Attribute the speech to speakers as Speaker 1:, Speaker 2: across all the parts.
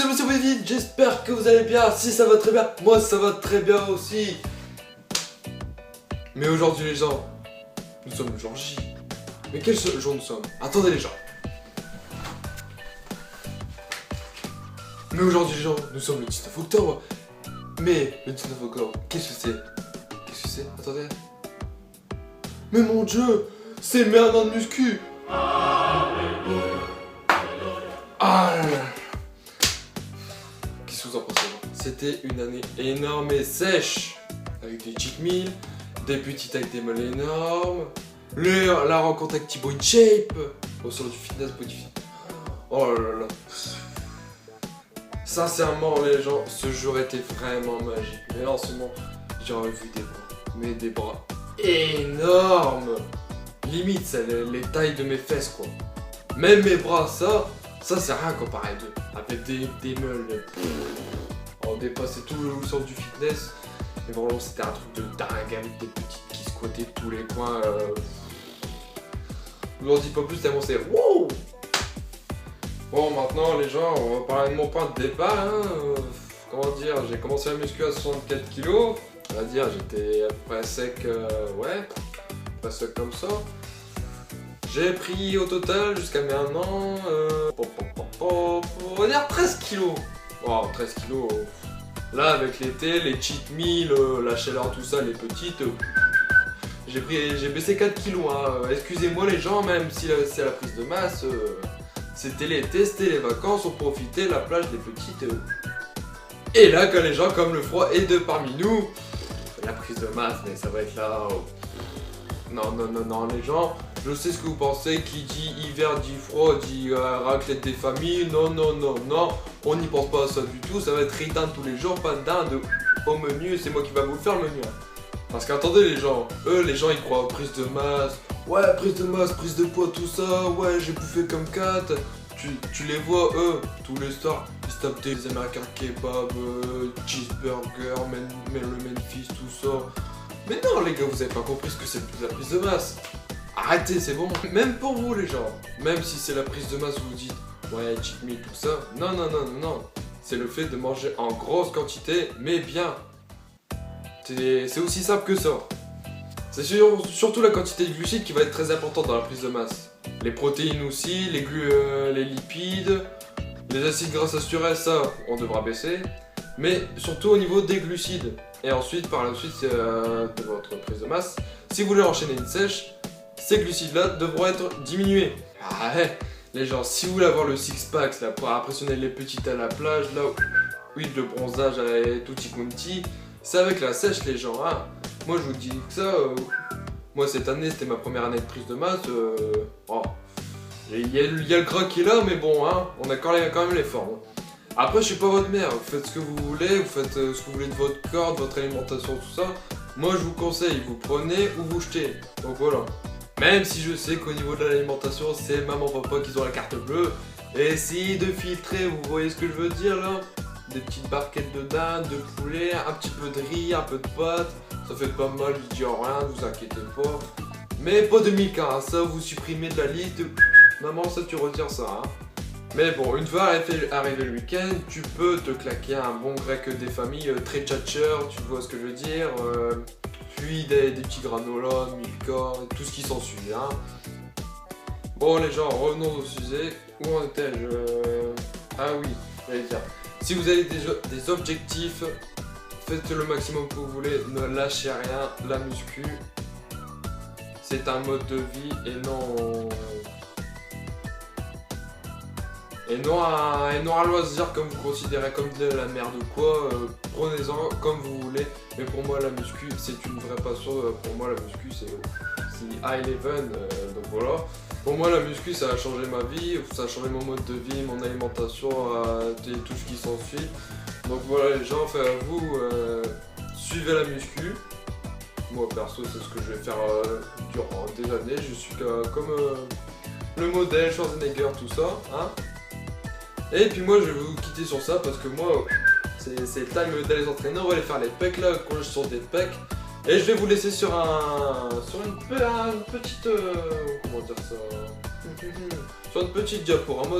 Speaker 1: c'est Monsieur Wevin, j'espère que vous allez bien. Si ça va très bien, moi ça va très bien aussi. Mais aujourd'hui les gens, nous sommes le jour J. Mais quel jour nous sommes? Attendez les gens. Mais aujourd'hui les gens, nous sommes le 19 octobre. Mais le 19 octobre, qu'est-ce que c'est? Qu'est-ce que c'est? Attendez. Mais mon Dieu, c'est mes 1 an de muscu. Ah, qu'est-ce que vous en pensez? C'était une année énorme et sèche, avec des cheat meals, des petites avec des molles énormes, la rencontre avec Thibaut InShape, au sein du fitness body fit. Oh là là. Sincèrement les gens, ce jour était vraiment magique. Mais là en ce moment, j'aurais vu des bras, mais des bras énormes. Limite, c'est les tailles de mes fesses quoi. Même mes bras, ça c'est rien comparé à d'eux. Avec des meules. On dépassait tout le sens du fitness. Et vraiment, c'était un truc de dingue avec des petites qui squattaient tous les coins. Je vous en dis pas plus tellement c'est wow. Bon, maintenant, les gens, on va parler de mon point de départ. Hein. Comment dire, j'ai commencé la muscu à 64 kg. On va dire, j'étais à peu près sec, ouais, pas sec comme ça. J'ai pris au total jusqu'à mes 1 an, on va dire 13 kilos. Wow, 13 kilos. Là, avec l'été, les cheat meals, la chaleur, tout ça, les petites, j'ai baissé 4 kilos. Hein. Excusez-moi les gens, même si c'est la prise de masse, c'était l'été, c'était les vacances, on profitait, la plage, les petites. Et là, quand les gens comme le froid est de parmi nous, la prise de masse, mais ça va être là. Non, les gens. Je sais ce que vous pensez, qui dit hiver dit froid, dit raclette des familles, non, on n'y pense pas à ça du tout, ça va être riz d'Inde tous les jours, pas de dinde au menu, c'est moi qui va vous le faire le menu. Parce qu'attendez les gens, les gens ils croient prise de masse, ouais prise de masse, prise de poids, tout ça, ouais j'ai bouffé comme 4, tu les vois tous les stars, ils se tapent des américains kebab, cheeseburger, le Memphis, tout ça. Mais non les gars, vous avez pas compris ce que c'est la prise de masse. Arrêtez, c'est bon. Même pour vous les gens, même si c'est la prise de masse, vous vous dites ouais, cheat meal, tout ça. Non. C'est le fait de manger en grosse quantité, mais bien. C'est aussi simple que ça. C'est surtout la quantité de glucides qui va être très importante dans la prise de masse. Les protéines aussi, les lipides, les acides gras saturés, ça, on devra baisser. Mais surtout au niveau des glucides. Et ensuite, par la suite de votre prise de masse, si vous voulez enchaîner une sèche, ces glucides-là devront être diminués. Ah ouais, les gens, si vous voulez avoir le six-pack, là, pour impressionner les petites à la plage, là, oui, le bronzage et tutti quanti, c'est avec la sèche, les gens, hein. Moi, je vous dis que ça, moi, cette année, c'était ma première année de prise de masse, il y a le gras qui est là, mais bon, hein, on a quand même les formes. Après, je suis pas votre mère, vous faites ce que vous voulez, vous faites ce que vous voulez de votre corps, de votre alimentation, tout ça. Moi, je vous conseille, vous prenez ou vous jetez. Donc voilà. Même si je sais qu'au niveau de l'alimentation, c'est maman, papa qui ont la carte bleue. Essayez de filtrer, vous voyez ce que je veux dire là? Des petites barquettes de dinde, de poulet, un petit peu de riz, un peu de pâtes. Ça fait pas mal, je dis rien, ne vous inquiétez pas. Mais pas de milk, hein, ça vous supprimez de la liste. Maman, ça tu retires ça, hein. Mais bon, une fois arrivé le week-end, tu peux te claquer un bon grec des familles très tchatcheur, tu vois ce que je veux dire, puis des petits granolas, milk-corn, tout ce qui s'ensuit. Hein. Bon les gens, revenons au sujet. Où en étais-je? Ah oui, j'allais dire. Si vous avez des objectifs, faites le maximum que vous voulez, ne lâchez rien, la muscu, c'est un mode de vie et non... Et non un loisir comme vous considérez comme de la merde ou quoi, prenez-en comme vous voulez. Mais pour moi la muscu c'est une vraie passion, pour moi la muscu c'est high level, donc voilà. Pour moi la muscu ça a changé ma vie, ça a changé mon mode de vie, mon alimentation, et tout ce qui s'ensuit. Donc voilà les gens, vous suivez la muscu. Moi perso c'est ce que je vais faire durant des années, je suis comme le modèle Schwarzenegger tout ça, hein. Et puis moi je vais vous quitter sur ça parce que moi c'est le time d'aller s'entraîner, on va aller faire les pecs là, quand je sors des pecs. Et je vais vous laisser sur une petite comment dire ça, sur une petite diaporama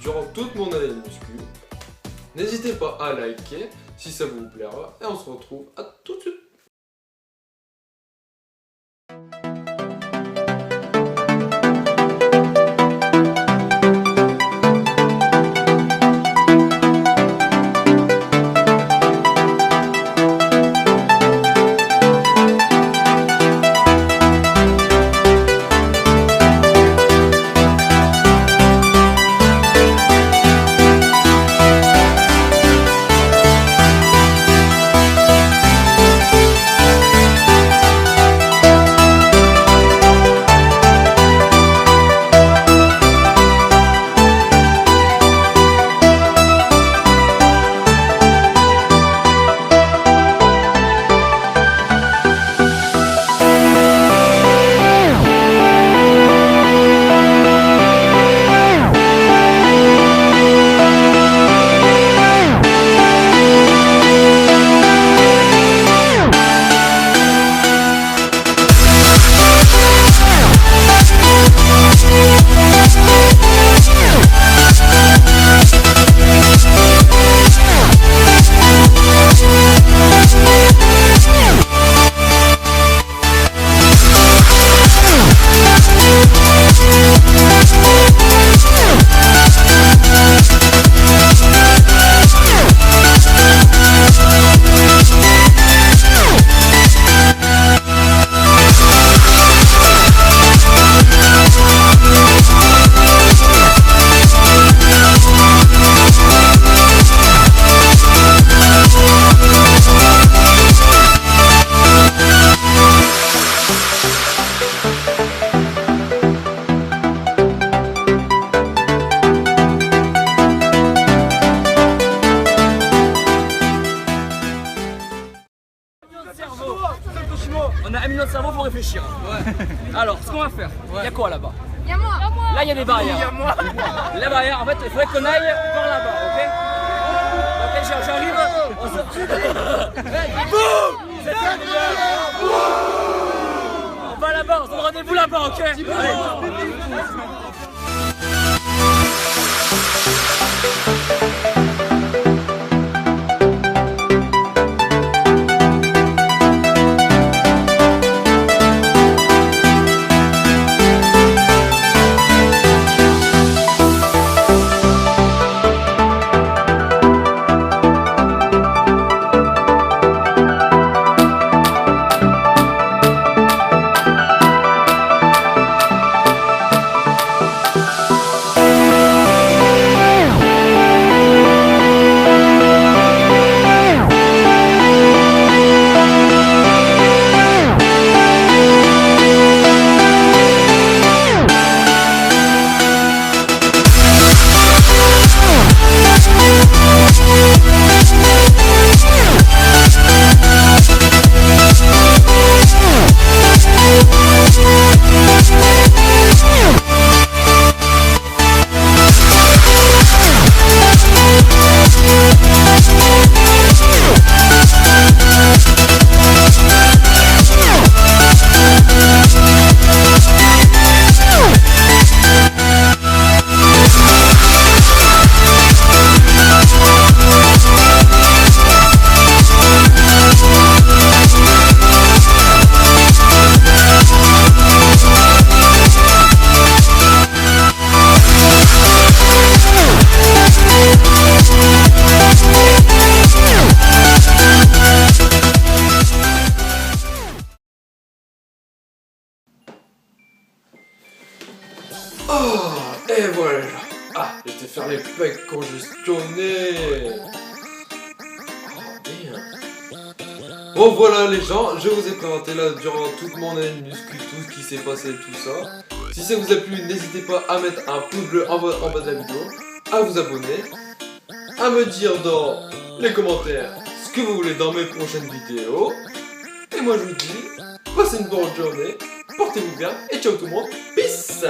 Speaker 1: durant toute mon année de muscu. N'hésitez pas à liker si ça vous plaira et on se retrouve à tout de suite.
Speaker 2: On a 1 million de cerveau pour réfléchir. Ouais. Alors, ce qu'on va faire, il y a quoi là-bas?
Speaker 3: Il y a moi.
Speaker 2: Là, il y a des barrières.
Speaker 3: Il y a moi.
Speaker 2: La barrière, en fait, il faudrait qu'on aille par là-bas, ok? Ok, j'arrive. On se... On va là-bas, on se donne rendez-vous là-bas, ok? Allez.
Speaker 1: Oh, et voilà. Ah, j'étais faire les pecs congestionnés. Oh, bien. Bon voilà les gens, je vous ai présenté là durant toute mon année de muscu, tout ce qui s'est passé, tout ça. Si ça vous a plu, n'hésitez pas à mettre un pouce bleu en bas de la vidéo, à vous abonner, à me dire dans les commentaires ce que vous voulez dans mes prochaines vidéos. Et moi je vous dis, passez une bonne journée, portez-vous bien et ciao tout le monde, peace.